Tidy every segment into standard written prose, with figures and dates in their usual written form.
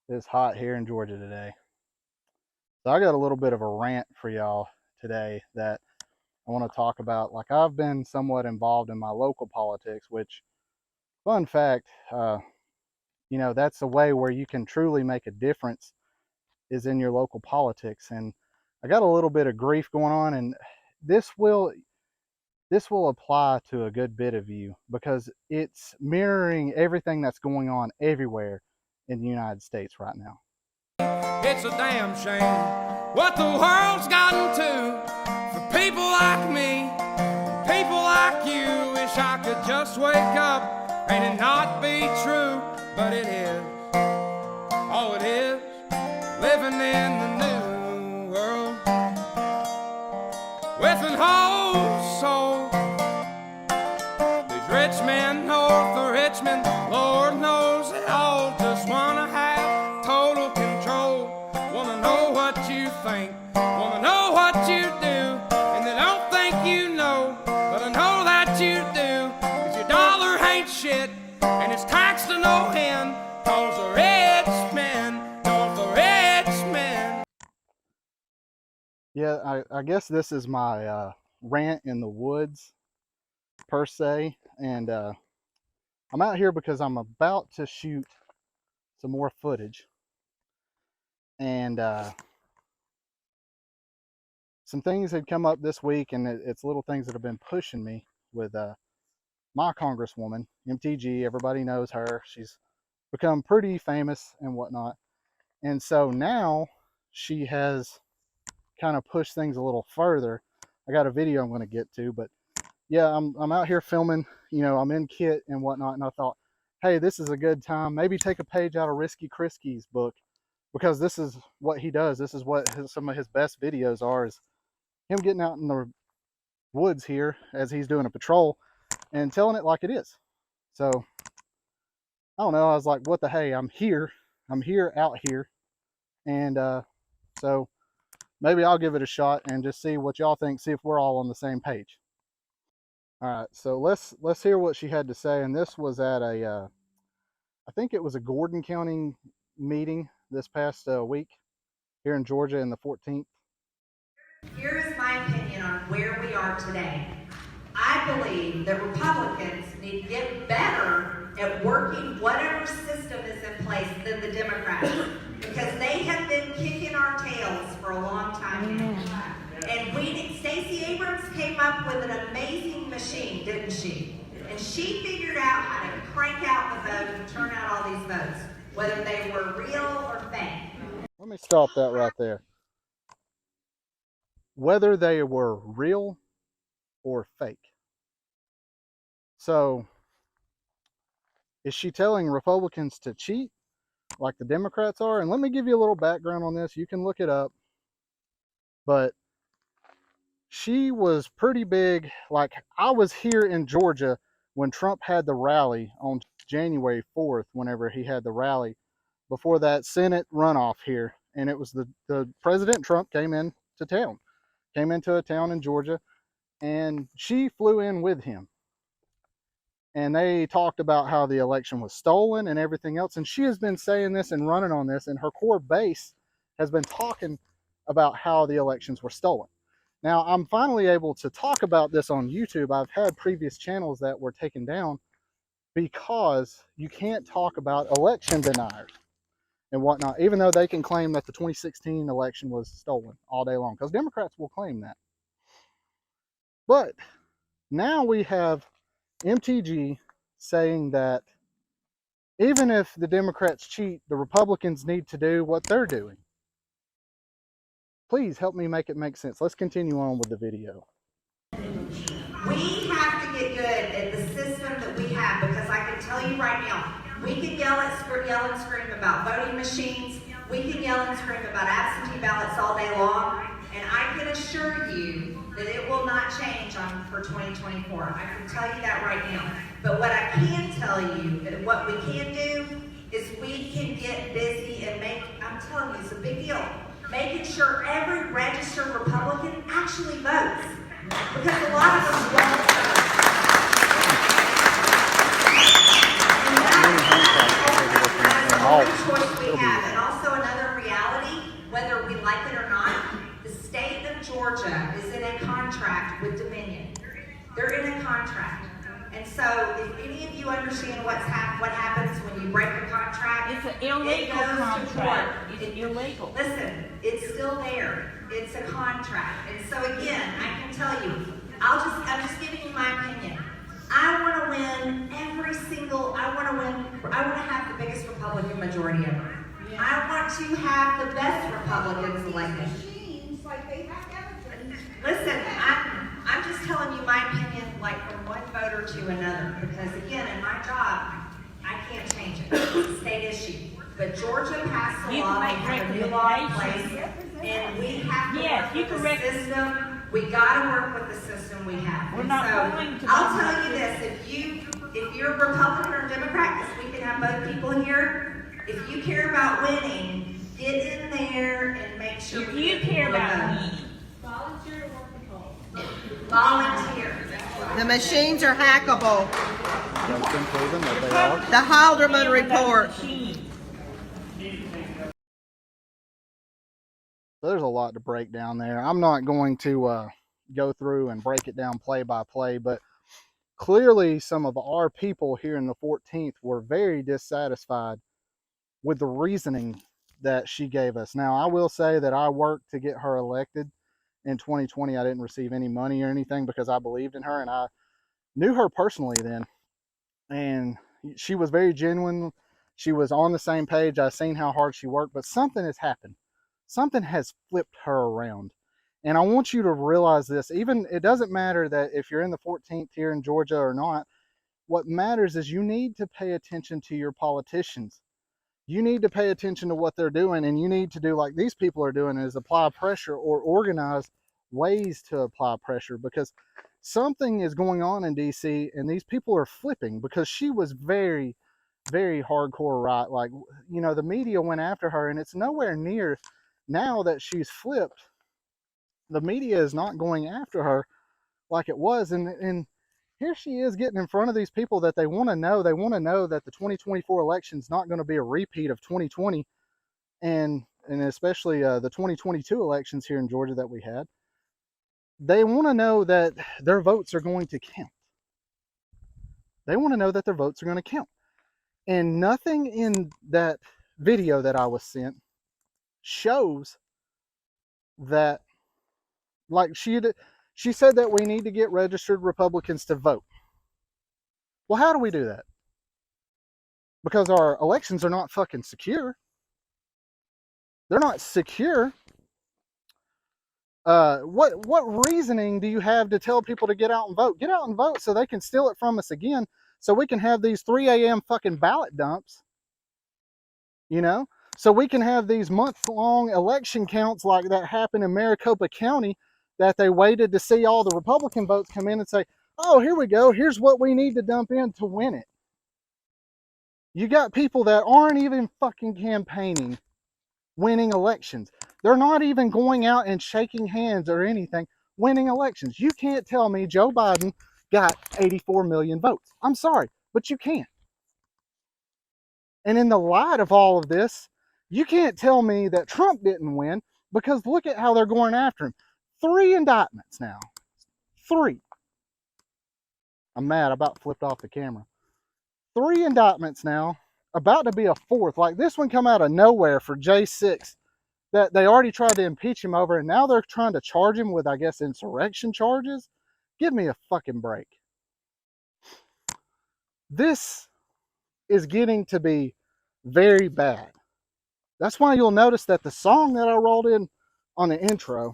It's hot here in Georgia today. So I got a little bit of a rant for y'all today that I want to talk about. Like, I've been somewhat involved in my local politics, which, fun fact, that's a way where you can truly make a difference is in your local politics. And I got a little bit of grief going on, and this will apply to a good bit of you because it's mirroring everything that's going on everywhere in the United States right now. It's a damn shame what the world's gotten to for people like me, people like you. Wish I could just wake up and it not be true, but it is. Oh, it is living in the new world with an whole soul. These rich men north of Richmond, Lord knows they all just wanna have total control. Wanna know what you think, wanna know what you do, and they don't think you know, but I know that you do, 'cause your dollar ain't shit, and it's taxed to no end, 'cause the rich men, 'cause the rich men. Yeah, I guess this is my rant in the woods, per se. And I'm out here because I'm about to shoot some more footage. And some things had come up this week, and it's little things that have been pushing me with my congresswoman, MTG. Everybody knows her. She's become pretty famous and whatnot. And so now she has kind of pushed things a little further. I got a video I'm going to get to, but yeah, I'm out here filming, I'm in kit and whatnot, and I thought, hey, this is a good time. Maybe take a page out of Risky Krisky's book, because this is what he does. This is what some of his best videos are, is him getting out in the woods here as he's doing a patrol and telling it like it is. So, I don't know, I was like, what the hey, I'm here out here. And so maybe I'll give it a shot and just see what y'all think, see if we're all on the same page. All right, so let's hear what she had to say. And this was at a, I think it was a Gordon County meeting this past week here in Georgia in the 14th. Here is my opinion on where we are today. I believe that Republicans need to get better at working whatever system is in place than the Democrats, because they have been kicking our tails for a long time now. And Stacey Abrams came up with an amazing machine, didn't she? And she figured out how to crank out the vote and turn out all these votes, whether they were real or fake. Let me stop that right there. Whether they were real or fake. So, is she telling Republicans to cheat like the Democrats are? And let me give you a little background on this. You can look it up. But she was pretty big. Like, I was here in Georgia when Trump had the rally on January 4th, whenever he had the rally before that Senate runoff here. And it was the President Trump came into a town in Georgia, and she flew in with him. And they talked about how the election was stolen and everything else. And she has been saying this and running on this, and her core base has been talking about how the elections were stolen. Now, I'm finally able to talk about this on YouTube. I've had previous channels that were taken down because you can't talk about election deniers and whatnot, even though they can claim that the 2016 election was stolen all day long, because Democrats will claim that. But now we have MTG saying that even if the Democrats cheat, the Republicans need to do what they're doing. Please help me make it make sense. Let's continue on with the video. We have to get good at the system that we have, because I can tell you right now, we can yell and scream about voting machines, we can yell and scream about absentee ballots all day long, and I can assure you that it will not change for 2024. I can tell you that right now. But what I can tell you, and what we can do, is we can get busy and I'm telling you, it's a big deal, making sure every registered Republican actually votes. Because a lot of them won't vote. And that's the only choice we have. And contract. And so if any of you understand what happens when you break a contract, it's an illegal contract. It's illegal. Listen, it's still there. It's a contract. And so again, I can tell you, I'm just giving you my opinion. I want to win I want to have the biggest Republican majority ever. Yeah. I want to have the best Republicans elected. Listen, I'm just telling you my opinion, like from one voter to another, because again, in my job, I can't change it. It's a state issue. But Georgia passed a law, they have a new law in place, and we have to work with the system. We got to work with the system we have. We're not going to. I'll tell you this: if you're a Republican or Democrat, because we can have both people here, if you care about winning, get in there and make sure. If you care about winning, volunteer to work the polls. Volunteer. The machines are hackable. That's been proven that they are. The Halderman report. So there's a lot to break down there. I'm not going to go through and break it down play by play, but clearly some of our people here in the 14th were very dissatisfied with the reasoning that she gave us. Now, I will say that I worked to get her elected in 2020. I didn't receive any money or anything because I believed in her, and I knew her personally then. And she was very genuine. She was on the same page. I've seen how hard she worked, but something has happened. Something has flipped her around. And I want you to realize this. Even it doesn't matter that if you're in the 14th here in Georgia or not. What matters is you need to pay attention to your politicians. You need to pay attention to what they're doing, and you need to do like these people are doing, is apply pressure or organize ways to apply pressure, because something is going on in DC and these people are flipping, because she was very, very hardcore right. Like, you know, the media went after her, and it's nowhere near now that she's flipped. The media is not going after her like it was, and here she is getting in front of these people that they want to know. They want to know that the 2024 election is not going to be a repeat of 2020, and especially the 2022 elections here in Georgia that we had. They want to know that their votes are going to count. They want to know that their votes are going to count. And nothing in that video that I was sent shows that, like she said that we need to get registered Republicans to vote. Well, how do we do that? Because our elections are not fucking secure. They're not secure. What reasoning do you have to tell people to get out and vote? Get out and vote so they can steal it from us again, so we can have these 3 a.m. fucking ballot dumps, you know? So we can have these month-long election counts like that happen in Maricopa County, that they waited to see all the Republican votes come in and say, oh, here we go, here's what we need to dump in to win it. You got people that aren't even fucking campaigning, winning elections. They're not even going out and shaking hands or anything, winning elections. You can't tell me Joe Biden got 84 million votes. I'm sorry, but you can't. And in the light of all of this, you can't tell me that Trump didn't win, because look at how they're going after him. 3 indictments now. 3. I'm mad, I about flipped off the camera. 3 indictments now, about to be a 4th. Like this one come out of nowhere for J6. That they already tried to impeach him over, and now they're trying to charge him with, I guess, insurrection charges. Give me a fucking break. This is getting to be very bad. That's why you'll notice that the song that I rolled in on the intro,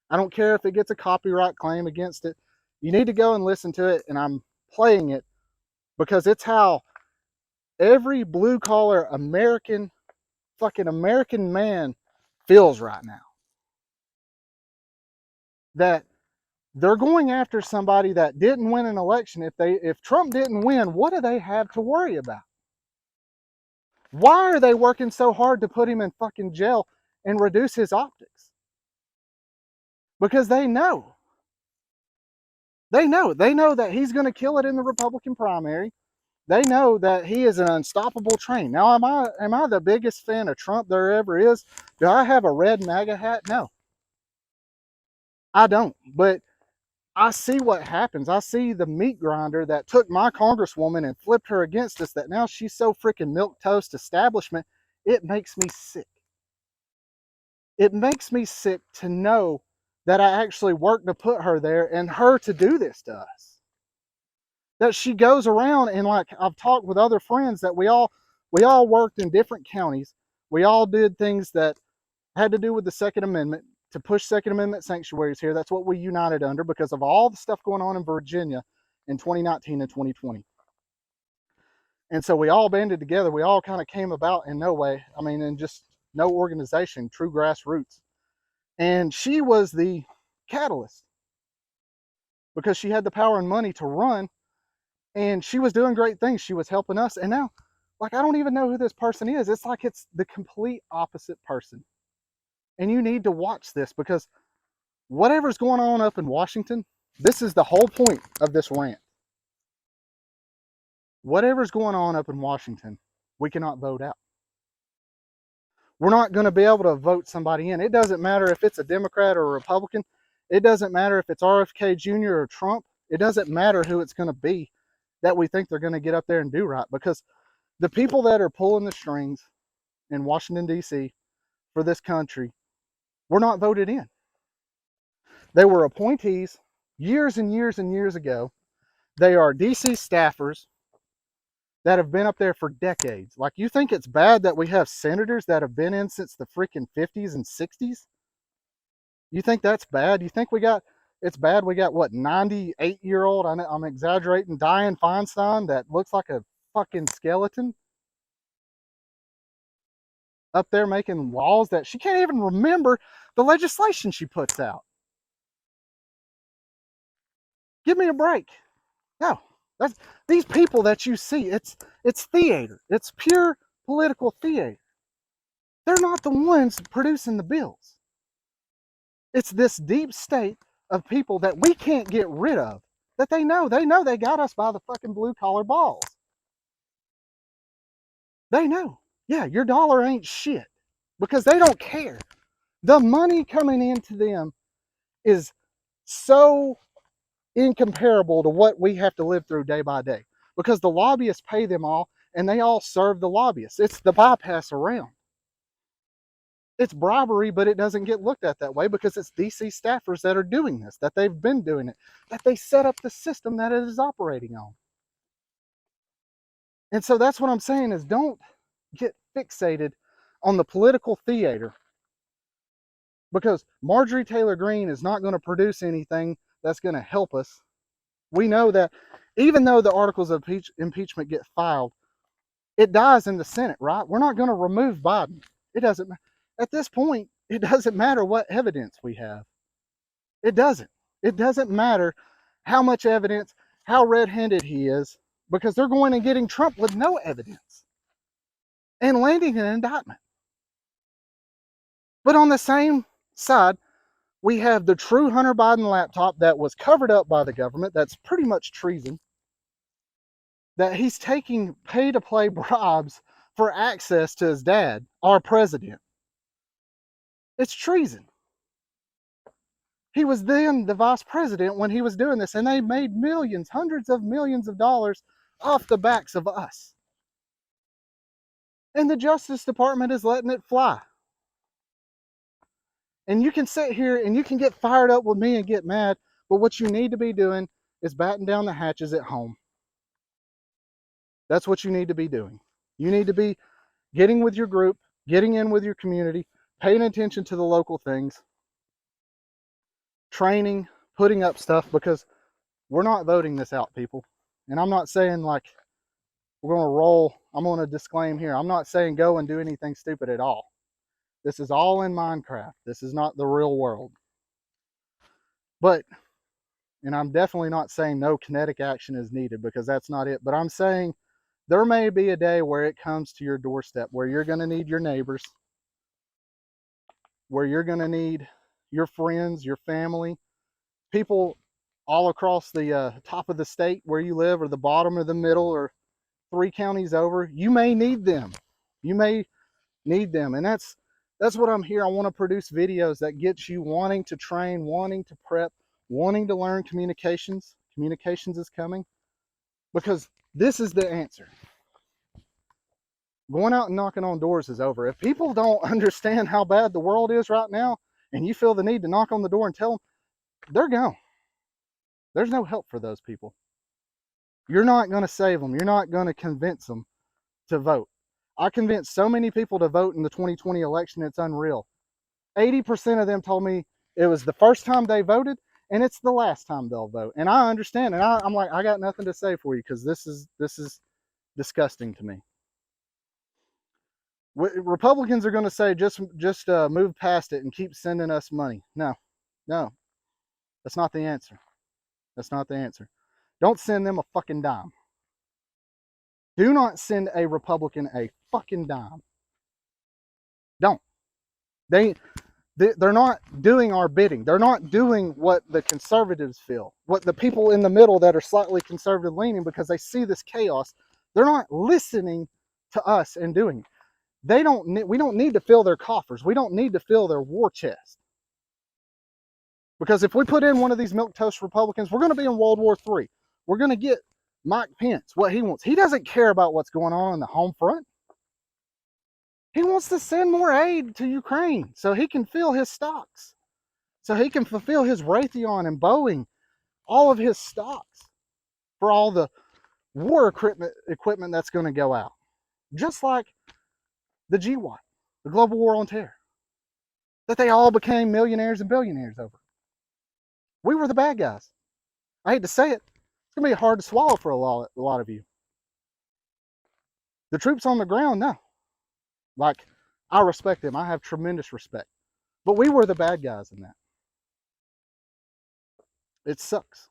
I don't care if it gets a copyright claim against it. You need to go and listen to it, and I'm playing it because it's how every blue-collar American man feels right now. That they're going after somebody that didn't win an election. If Trump didn't win, what do they have to worry about? Why are they working so hard to put him in fucking jail and reduce his optics? Because they know. They know that he's going to kill it in the Republican primary. They know that he is an unstoppable train. Now, am I the biggest fan of Trump there ever is? Do I have a red MAGA hat? No. I don't. But I see what happens. I see the meat grinder that took my congresswoman and flipped her against us, that now she's so freaking milquetoast establishment. It makes me sick. It makes me sick to know that I actually worked to put her there and her to do this to us. That she goes around and, like, I've talked with other friends that we all worked in different counties. We all did things that had to do with the Second Amendment, to push Second Amendment sanctuaries here. That's what we united under because of all the stuff going on in Virginia in 2019 and 2020. And so we all banded together. We all kind of came about in no way, I mean, in just no organization, true grassroots. And she was the catalyst because she had the power and money to run, and she was doing great things. She was helping us. And now, like, I don't even know who this person is. It's like it's the complete opposite person. And you need to watch this because whatever's going on up in Washington, this is the whole point of this rant. Whatever's going on up in Washington, we cannot vote out. We're not going to be able to vote somebody in. It doesn't matter if it's a Democrat or a Republican. It doesn't matter if it's RFK Jr. or Trump. It doesn't matter who it's going to be that we think they're going to get up there and do right, because the people that are pulling the strings in Washington, D.C. for this country were not voted in. They were appointees years and years and years ago. They are DC staffers that have been up there for decades. Like, you think it's bad that we have senators that have been in since the freaking 50s and 60s? You think that's bad? You think it's bad we got, what, 98-year-old, I'm exaggerating, Dianne Feinstein that looks like a fucking skeleton up there making laws that she can't even remember the legislation she puts out? Give me a break. No, that's these people that you see. It's theater. It's pure political theater. They're not the ones producing the bills. It's this deep state of people that we can't get rid of. That they know they got us by the fucking blue collar balls. They know. Yeah, your dollar ain't shit because they don't care. The money coming into them is so incomparable to what we have to live through day by day, because the lobbyists pay them all and they all serve the lobbyists. It's the bypass around. It's bribery, but it doesn't get looked at that way because it's DC staffers that are doing this, that they've been doing it, that they set up the system that it is operating on. And so that's what I'm saying is, don't get fixated on the political theater, because Marjorie Taylor Greene is not going to produce anything that's going to help us. We know that even though the articles of impeachment get filed, it dies in the Senate, right? We're not going to remove Biden. It doesn't, at this point, it doesn't matter what evidence we have. It doesn't. It doesn't matter how much evidence, how red-handed he is, because they're going and getting Trump with no evidence and landing an indictment. But on the same side, we have the true Hunter Biden laptop that was covered up by the government. That's pretty much treason. That he's taking pay-to-play bribes for access to his dad, our president. It's treason. He was then the vice president when he was doing this, and they made millions, hundreds of millions of dollars off the backs of us. And the Justice Department is letting it fly. And you can sit here and you can get fired up with me and get mad, but what you need to be doing is batten down the hatches at home. That's what you need to be doing. You need to be getting with your group, getting in with your community, paying attention to the local things, training, putting up stuff, because we're not voting this out, people. And I'm not saying like we're going to roll. I'm going to disclaim here. I'm not saying go and do anything stupid at all. This is all in Minecraft. This is not the real world. But, and I'm definitely not saying no kinetic action is needed, because that's not it. But I'm saying there may be a day where it comes to your doorstep where you're going to need your neighbors, where you're going to need your friends, your family, people all across the top of the state where you live, or the bottom or the middle, or 3 counties over. You may need them. You may need them. And that's what I'm here. I want to produce videos that get you wanting to train, wanting to prep, wanting to learn communications. Communications is coming, because this is the answer. Going out and knocking on doors is over. If people don't understand how bad the world is right now, and you feel the need to knock on the door and tell them, they're gone. There's no help for those people. You're not going to save them. You're not going to convince them to vote. I convinced so many people to vote in the 2020 election, it's unreal. 80% of them told me it was the first time they voted, and it's the last time they'll vote. And I understand, and I'm like, I got nothing to say for you, because this is disgusting to me. Republicans are going to say just move past it and keep sending us money. No, that's not the answer. That's not the answer. Don't send them a fucking dime. Do not send a Republican a fucking dime. Don't. They're not doing our bidding. They're not doing what the conservatives feel, what the people in the middle that are slightly conservative leaning, because they see this chaos. They're not listening to us and doing it. We don't need to fill their coffers. We don't need to fill their war chest. Because if we put in one of these milquetoast Republicans, we're going to be in World War III. We're going to get Mike Pence what he wants. He doesn't care about what's going on the home front. He wants to send more aid to Ukraine so he can fill his stocks, so he can fulfill his Raytheon and Boeing, all of his stocks for all the war equipment that's going to go out. Just like the GWAT, the Global War on Terror, that they all became millionaires and billionaires over. We were the bad guys. I hate to say it. It's going to be hard to swallow for a lot of you. The troops on the ground, no. Like, I respect them. I have tremendous respect. But we were the bad guys in that. It sucks.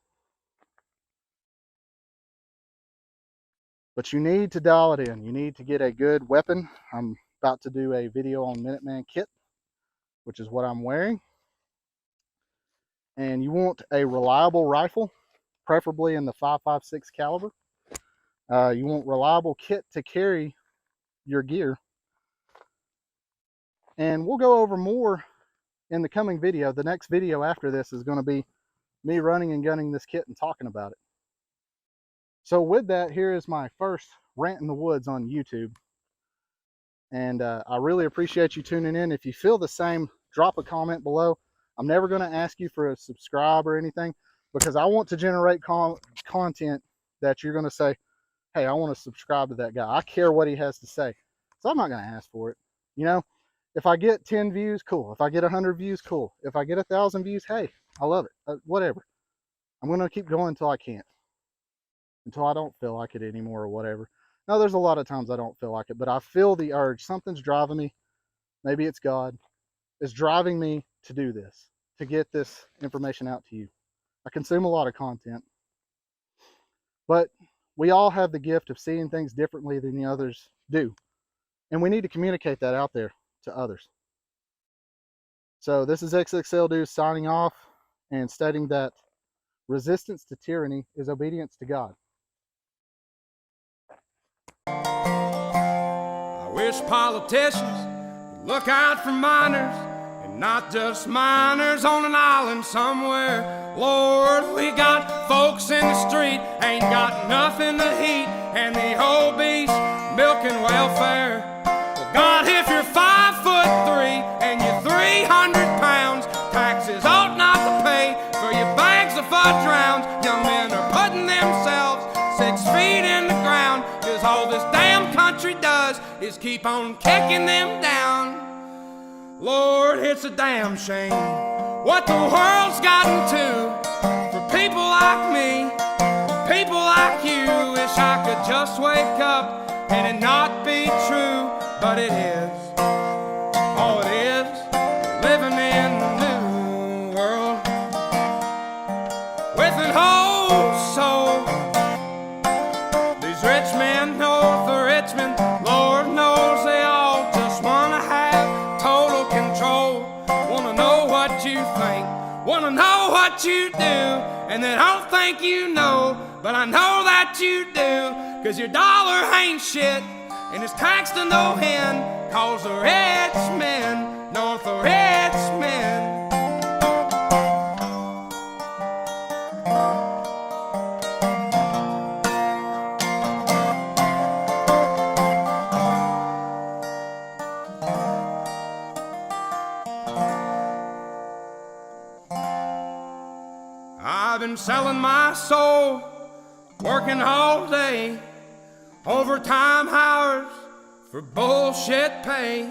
But you need to dial it in. You need to get a good weapon. I'm about to do a video on Minuteman kit, which is what I'm wearing. And you want a reliable rifle, preferably in the 5.56 caliber. You want reliable kit to carry your gear. And we'll go over more in the coming video. The next video after this is going to be me running and gunning this kit and talking about it. So with that, here is my first rant in the woods on YouTube. And I really appreciate you tuning in. If you feel the same, drop a comment below. I'm never going to ask you for a subscribe or anything, because I want to generate content that you're going to say, hey, I want to subscribe to that guy. I care what he has to say. So I'm not going to ask for it. You know, if I get 10 views, cool. If I get 100 views, cool. If I get 1,000 views, hey, I love it. Whatever. I'm going to keep going until I can't. Until I don't feel like it anymore or whatever. Now, there's a lot of times I don't feel like it, but I feel the urge. Something's driving me. Maybe it's God. It's driving me to do this, to get this information out to you. I consume a lot of content. But we all have the gift of seeing things differently than the others do. And we need to communicate that out there to others. So this is XXL Dude signing off and stating that resistance to tyranny is obedience to God. I wish politicians would look out for minors, and not just minors on an island somewhere. Lord, we got folks in the street, ain't got nothing to eat, and the obese milking welfare. Well, God, if you're 5'3" and you're 300 pounds, taxes ought not to pay for your bags of fudge rounds. Young men are putting themselves 6 feet in the ground, 'cause all this damn country does is keep on kicking them down. Lord, it's a damn shame what the world's gotten to for people like me, people like you. Wish I could just wake up and it not be true, but it is. Oh, it is. Living in the new world with an whole soul. These rich men north of Richmond, Lord knows they all just wanna have total control. Wanna know what you think, wanna know what you do, and they don't think you know, but I know that you do. 'Cause your dollar ain't shit, and it's taxed to no end, 'cause the rich men north of Richmond I've been selling my soul, working all day, overtime hours for bullshit pay.